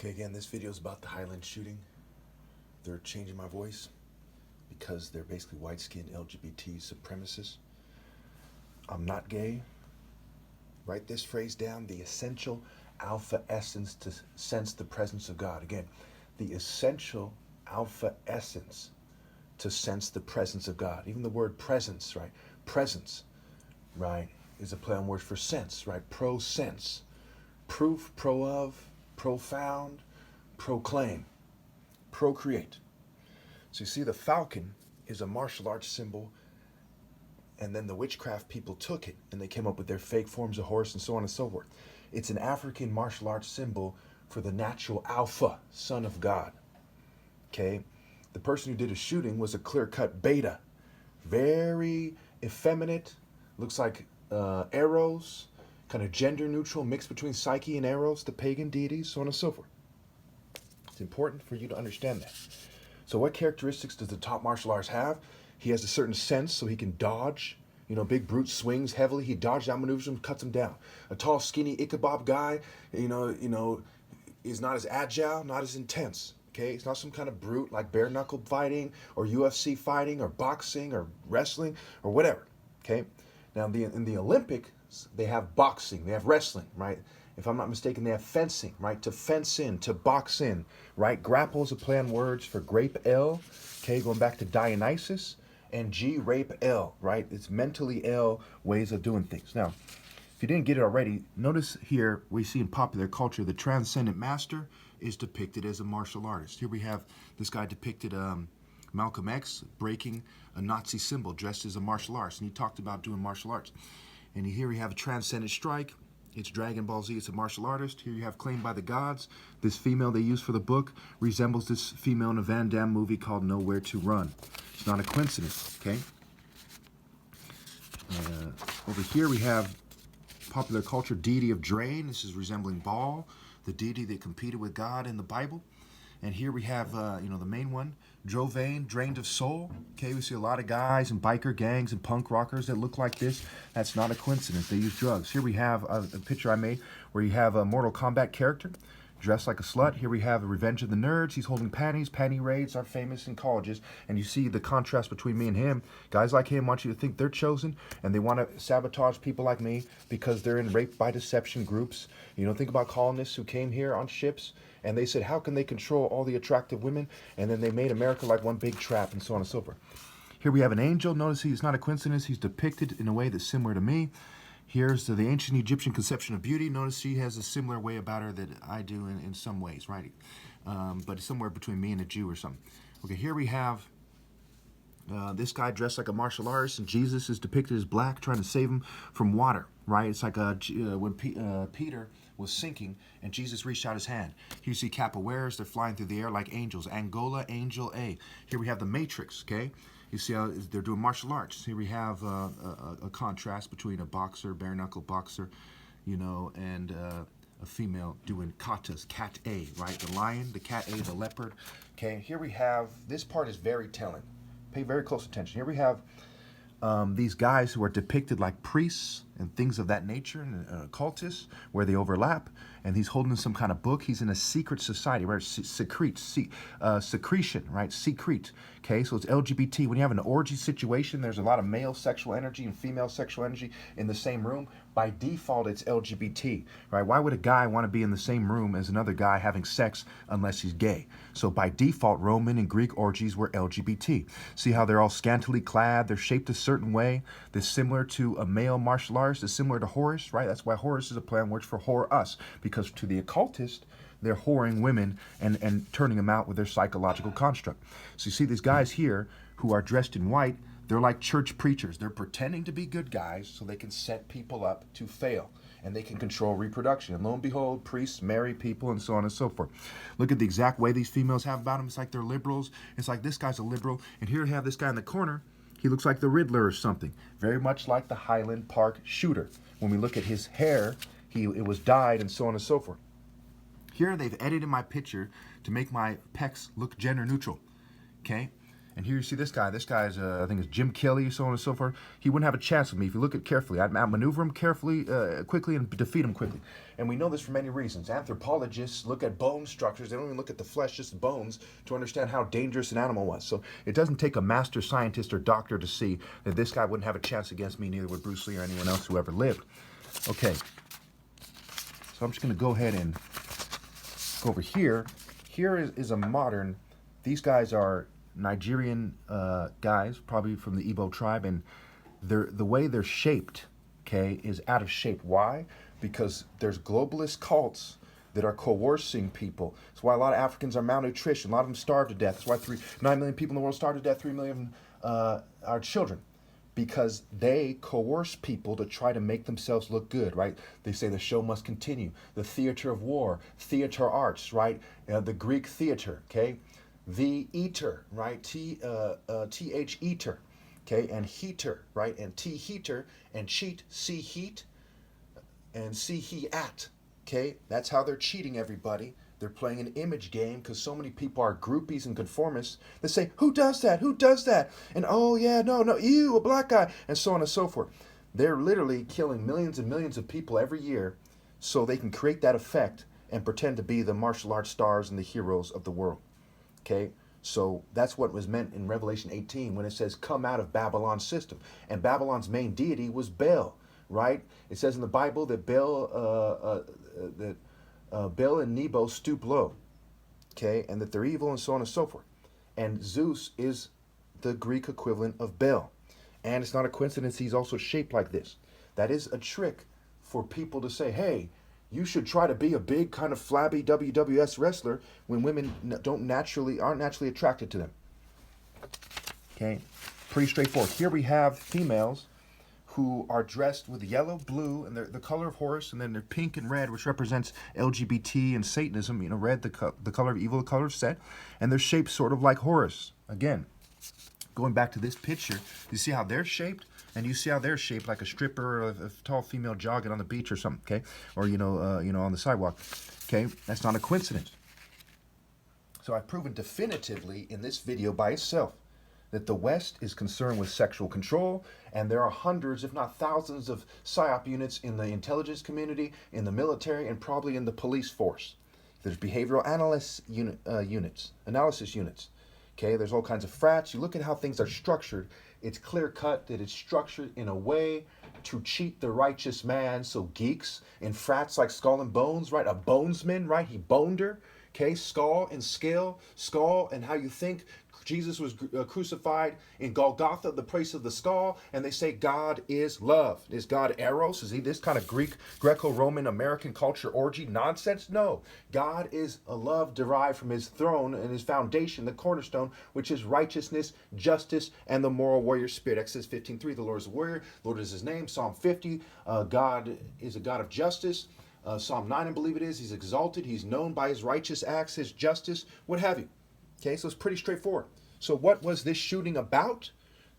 Okay, again, this video is about the Highland shooting. They're changing my voice because they're basically white-skinned LGBT supremacists. I'm not gay. Write this phrase down: the essential alpha essence to sense the presence of God. Again, the essential alpha essence to sense the presence of God. Even the word presence, right? Presence, right, is a play on words for sense, right? Pro-sense. Proof, pro-of, profound, proclaim, procreate. So you see, the falcon is a martial arts symbol, and then the witchcraft people took it and they came up with their fake forms of horse and so on and so forth. It's an African martial arts symbol for the natural alpha, son of God. Okay? The person who did a shooting was a clear-cut beta. Very effeminate, looks like arrows, kind of gender neutral, mixed between Psyche and Eros, the pagan deities, so on and so forth. It's important for you to understand that. So what characteristics does the top martial artist have? He has a certain sense, so he can dodge. You know, big brute swings heavily, he dodges out, maneuvers him, cuts him down. A tall, skinny Ichabod guy, you know, is not as agile, not as intense. Okay, it's not some kind of brute like bare knuckle fighting or UFC fighting or boxing or wrestling or whatever. Okay, now in the Olympics they have boxing, they have wrestling, right? If I'm not mistaken, they have fencing, right? To fence in, to box in, right? Grapple is a play on words for grape L, okay, going back to Dionysus, and G, rape L, right? It's mentally ill ways of doing things. Now, if you didn't get it already, notice here we see in popular culture the transcendent master is depicted as a martial artist. Here we have this guy depicted, Malcolm X, breaking a Nazi symbol dressed as a martial artist, and he talked about doing martial arts. And here we have a transcendent strike. It's Dragon Ball Z. It's a martial artist. Here you have Claimed by the Gods. This female they use for the book resembles this female in a Van Damme movie called Nowhere to Run. It's not a coincidence, okay? Over here we have popular culture deity of Drain. This is resembling Baal, the deity that competed with God in the Bible. And here we have, the main one, Drovane, drained of soul. Okay, we see a lot of guys and biker gangs and punk rockers that look like this. That's not a coincidence. They use drugs. Here we have a picture I made where you have a Mortal Kombat character dressed like a slut. Here we have a Revenge of the Nerds. He's holding panties. Panty raids are famous in colleges. And you see the contrast between me and him. Guys like him want you to think they're chosen, and they want to sabotage people like me because they're in rape by deception groups. You know, think about colonists who came here on ships, and they said, how can they control all the attractive women? And then they made America like one big trap, and so on and so forth. Here we have an angel. Notice he's not a coincidence. He's depicted in a way that's similar to me. Here's the ancient Egyptian conception of beauty. Notice she has a similar way about her that I do in some ways, right? But it's somewhere between me and a Jew or something. Okay, here we have this guy dressed like a martial artist, and Jesus is depicted as black, trying to save him from water, right? It's like when Peter was sinking, and Jesus reached out his hand. Here you see capoeiras. They're flying through the air like angels. Angola, Angel A. Here we have the Matrix, okay? You see how they're doing martial arts. Here we have a contrast between a boxer, bare-knuckle boxer, and a female doing katas, cat A, right? The lion, the cat A, the leopard. Okay, here we have, this part is very telling. Pay very close attention. Here we have these guys who are depicted like priests and things of that nature, and occultists, where they overlap, and he's holding some kind of book. He's in a secret society, right? Secretion, right? Secret. Okay, so it's LGBT. When you have an orgy situation, there's a lot of male sexual energy and female sexual energy in the same room. By default, it's LGBT, right? Why would a guy want to be in the same room as another guy having sex unless he's gay? So by default, Roman and Greek orgies were LGBT. See how they're all scantily clad? They're shaped a certain way that's similar to a male martial artist, is similar to Horus, right? That's why Horus is a play on words for whore us, because to the occultist, they're whoring women and turning them out with their psychological construct. So you see these guys here who are dressed in white. They're like church preachers. They're pretending to be good guys so they can set people up to fail, and they can control reproduction. And lo and behold, priests marry people and so on and so forth. Look at the exact way these females have about them. It's like they're liberals. It's like this guy's a liberal. And here we have this guy in the corner. He looks like the Riddler or something. Very much like the Highland Park shooter. When we look at his hair, it was dyed and so on and so forth. Here they've edited my picture to make my pecs look gender neutral. Okay? And here you see this guy. This guy's, I think it's Jim Kelly, so on and so forth. He wouldn't have a chance with me if you look at carefully. I'd outmaneuver him carefully, quickly, and defeat him quickly. And we know this for many reasons. Anthropologists look at bone structures. They don't even look at the flesh, just the bones, to understand how dangerous an animal was. So it doesn't take a master scientist or doctor to see that this guy wouldn't have a chance against me, neither would Bruce Lee or anyone else who ever lived. Okay. So I'm just going to go ahead and go over here. Here is a modern, these guys are Nigerian guys, probably from the Igbo tribe, and the way they're shaped, okay, is out of shape. Why? Because there's globalist cults that are coercing people. That's why a lot of Africans are malnutrition. A lot of them starve to death. That's why 9 million people in the world starve to death. 3 million are children. Because they coerce people to try to make themselves look good, right? They say the show must continue. The theater of war, theater arts, right? The Greek theater, okay? The eater, right? T-H eater, okay? And heater, right? And T-heater, and cheat, see heat, and see he at, okay? That's how they're cheating everybody. They're playing an image game because so many people are groupies and conformists. They say, who does that? Who does that? And oh yeah, no, ew, a black guy, and so on and so forth. They're literally killing millions and millions of people every year so they can create that effect and pretend to be the martial arts stars and the heroes of the world. Okay? So that's what was meant in Revelation 18 when it says, come out of Babylon's system. And Babylon's main deity was Baal, right? It says in the Bible that Baal and Nebo stoop low, okay, and that they're evil and so on and so forth. And Zeus is the Greek equivalent of Baal. And it's not a coincidence he's also shaped like this. That is a trick for people to say, hey, you should try to be a big kind of flabby WWS wrestler when women aren't naturally attracted to them. Okay, pretty straightforward. Here we have females who are dressed with yellow, blue, and they're the color of Horus, and then they're pink and red, which represents LGBT and Satanism. You know, red, the color of evil, the color of Set, and they're shaped sort of like Horus. Again, going back to this picture, you see how they're shaped, and you see how they're shaped like a stripper or a tall female jogging on the beach or something, okay? Or on the sidewalk, okay? That's not a coincidence. So I've proven definitively in this video by itself that the West is concerned with sexual control, and there are hundreds, if not thousands, of PSYOP units in the intelligence community, in the military, and probably in the police force. There's behavioral analysis units. Okay, there's all kinds of frats. You look at how things are structured. It's clear cut that it's structured in a way to cheat the righteous man. So geeks and frats like Skull and Bones, right? A bonesman, right? He boned her. Okay, skull and scale, skull and how you think. Jesus was crucified in Golgotha, the place of the skull, and they say God is love. Is God Eros? Is he this kind of Greco-Roman American culture orgy nonsense? No. God is a love derived from his throne and his foundation, the cornerstone, which is righteousness, justice, and the moral warrior spirit. Exodus 15:3, the Lord is a warrior. Lord is his name. Psalm 50, God is a God of justice. Psalm 9, I believe it is, he's exalted. He's known by his righteous acts, his justice, what have you. Okay, so it's pretty straightforward. So what was this shooting about?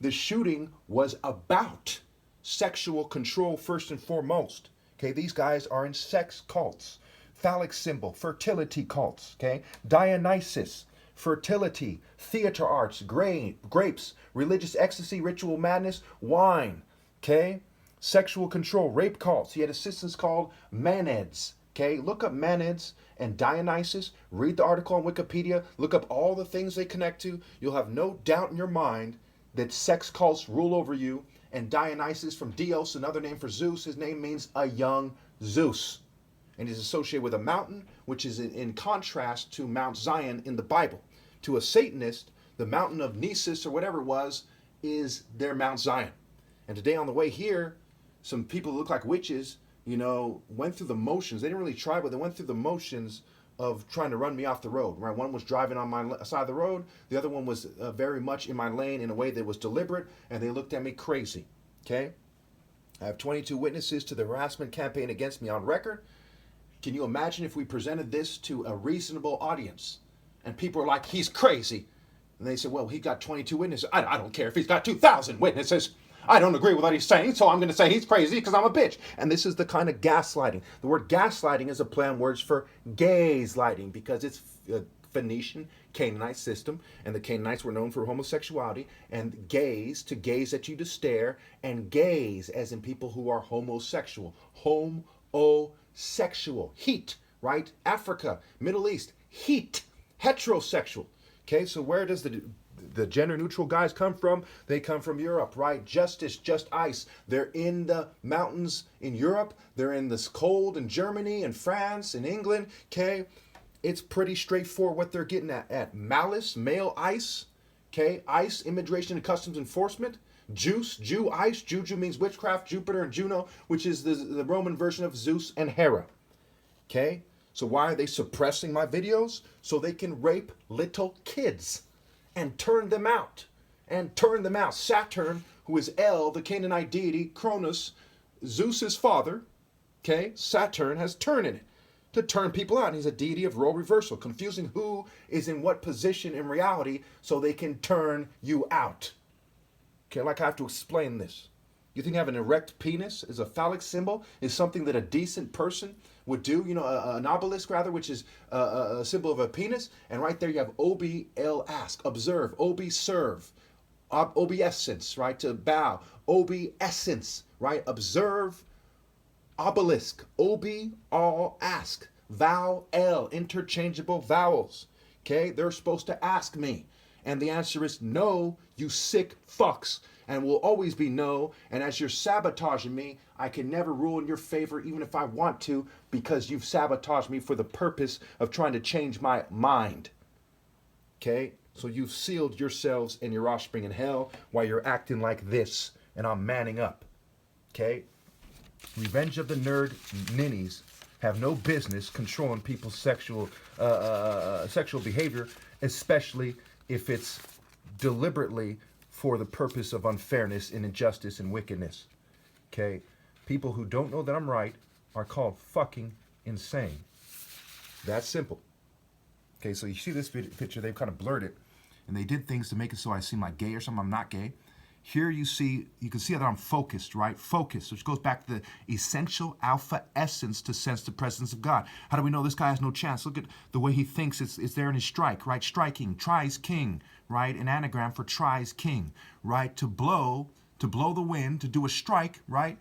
The shooting was about sexual control first and foremost. Okay, these guys are in sex cults, phallic symbol, fertility cults, okay? Dionysus, fertility, theater arts, grapes, religious ecstasy, ritual madness, wine, okay? Sexual control, rape cults. He had assistants called Manids. Okay, look up Manids and Dionysus. Read the article on Wikipedia. Look up all the things they connect to. You'll have no doubt in your mind that sex cults rule over you. And Dionysus from Dios, another name for Zeus, his name means a young Zeus. And he's associated with a mountain, which is in contrast to Mount Zion in the Bible. To a Satanist, the mountain of Nisus or whatever it was is their Mount Zion. And today on the way here, some people who look like witches, went through the motions. They didn't really try, but they went through the motions of trying to run me off the road. Right? One was driving on my side of the road. The other one was very much in my lane in a way that was deliberate, and they looked at me crazy. Okay? I have 22 witnesses to the harassment campaign against me on record. Can you imagine if we presented this to a reasonable audience? And people are like, he's crazy. And they said, well, he got 22 witnesses. I don't care if he's got 2,000 witnesses. I don't agree with what he's saying, so I'm going to say he's crazy because I'm a bitch. And this is the kind of gaslighting. The word gaslighting is a play on words for gaze lighting because it's Phoenician Canaanite system, and the Canaanites were known for homosexuality, and gaze, to gaze at you to stare, and gaze as in people who are homosexual. Homosexual. Heat, right? Africa, Middle East, heat. Heterosexual. Okay, so where does the gender neutral guys come from? They come from Europe, right? Justice, just ice. They're in the mountains in Europe. They're in this cold in Germany and France and England. Okay, it's pretty straightforward what they're getting at. Malice, male ice. Okay, ice, immigration and customs enforcement. Juice, Jew, ice. Juju means witchcraft, Jupiter and Juno, which is the Roman version of Zeus and Hera. Okay, so why are they suppressing my videos? So they can rape little kids and turn them out. Saturn, who is El, the Canaanite deity, Cronus, Zeus's father, okay, Saturn has turn in it to turn people out. And he's a deity of role reversal, confusing who is in what position in reality so they can turn you out. Okay, like I have to explain this. You think having an erect penis is a phallic symbol, is something that a decent person would do? You know, an obelisk rather, which is a symbol of a penis. And right there you have OB-L, ask, observe, OB, serve, obeisance, right, to bow, obeisance, right, observe, obelisk, OB, all, ask, vowel, L, interchangeable vowels. Okay, they're supposed to ask me. And the answer is no, you sick fucks. And will always be no. And as you're sabotaging me, I can never rule in your favor, even if I want to, because you've sabotaged me for the purpose of trying to change my mind. Okay? So you've sealed yourselves and your offspring in hell while you're acting like this. And I'm manning up. Okay? Revenge of the Nerd ninnies have no business controlling people's sexual behavior, especially if it's deliberately for the purpose of unfairness and injustice and wickedness. Okay? People who don't know that I'm right are called fucking insane. That's simple. Okay, so you see this picture, they've kind of blurred it, and they did things to make it so I seem like gay or something. I'm not gay. Here you can see that I'm focused, right? Focus, which goes back to the essential alpha essence to sense the presence of God. How do we know this guy has no chance? Look at the way he thinks it's there in his strike, right? Striking, tries king, right? An anagram for tries king, right? To blow the wind, to do a strike, right?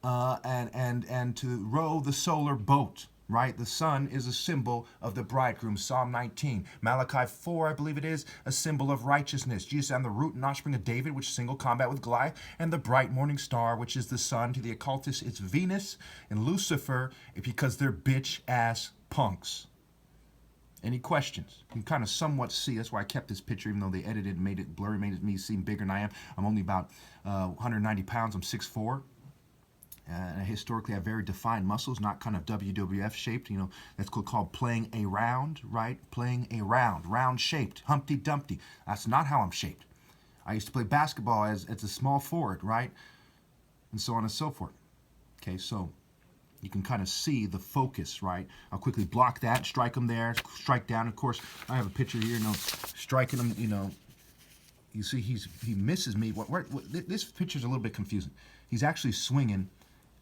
And to row the solar boat, right? The sun is a symbol of the bridegroom, Psalm 19. Malachi 4, I believe it is, a symbol of righteousness. Jesus, I'm the root and offspring of David, which is single combat with Goliath, and the bright morning star, which is the sun. To the occultists, it's Venus and Lucifer, because they're bitch-ass punks. Any questions? You can kind of somewhat see. That's why I kept this picture, even though they edited and made it blurry, made me seem bigger than I am. I'm only about 190 pounds. I'm 6'4". Historically, I have very defined muscles, not kind of WWF shaped. You know, that's called playing a round, right? Playing a round shaped, Humpty Dumpty. That's not how I'm shaped. I used to play basketball as a small forward, right? And so on and so forth. Okay, so you can kind of see the focus, right? I'll quickly block that, strike him there, strike down. Of course, I have a picture here, you know, striking him, you know. You see he misses me. This picture's a little bit confusing. He's actually swinging,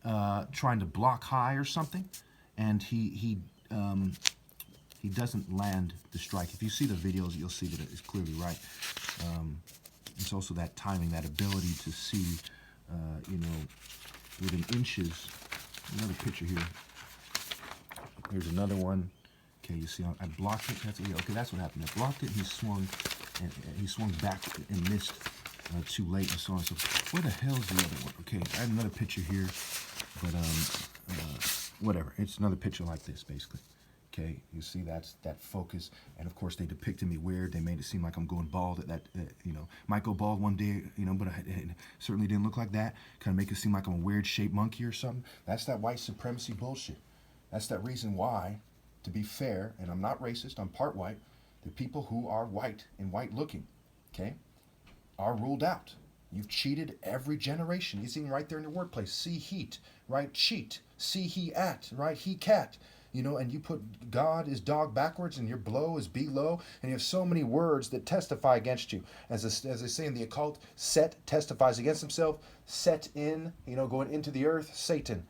trying to block high or something, and he doesn't land the strike. If you see the videos, you'll see that it's clearly right. It's also that timing, that ability to see, you know, within inches. Another picture here. Here's another one. Okay, you see, I blocked it. Okay, that's what happened. I blocked it. He swung, and he swung back and missed too late, and so on. So where the hell's the other one? Okay, I have another picture here, but whatever. It's another picture like this, basically. Okay, you see that's that focus, and of course they depicted me weird. They made it seem like I'm going bald. You know, might go bald one day, you know, but it certainly didn't look like that. Kind of make it seem like I'm a weird shaped monkey or something. That's that white supremacy bullshit. That's that reason why, to be fair, and I'm not racist, I'm part white, the people who are white and white looking, okay, are ruled out. You've cheated every generation. It's even right there in your workplace. See heat, right? Cheat. See he at, right? He cat. You know, and you put God is dog backwards and your blow is below, and you have so many words that testify against you. As they say in the occult, Set testifies against himself. Set in, you know, going into the earth, Satan.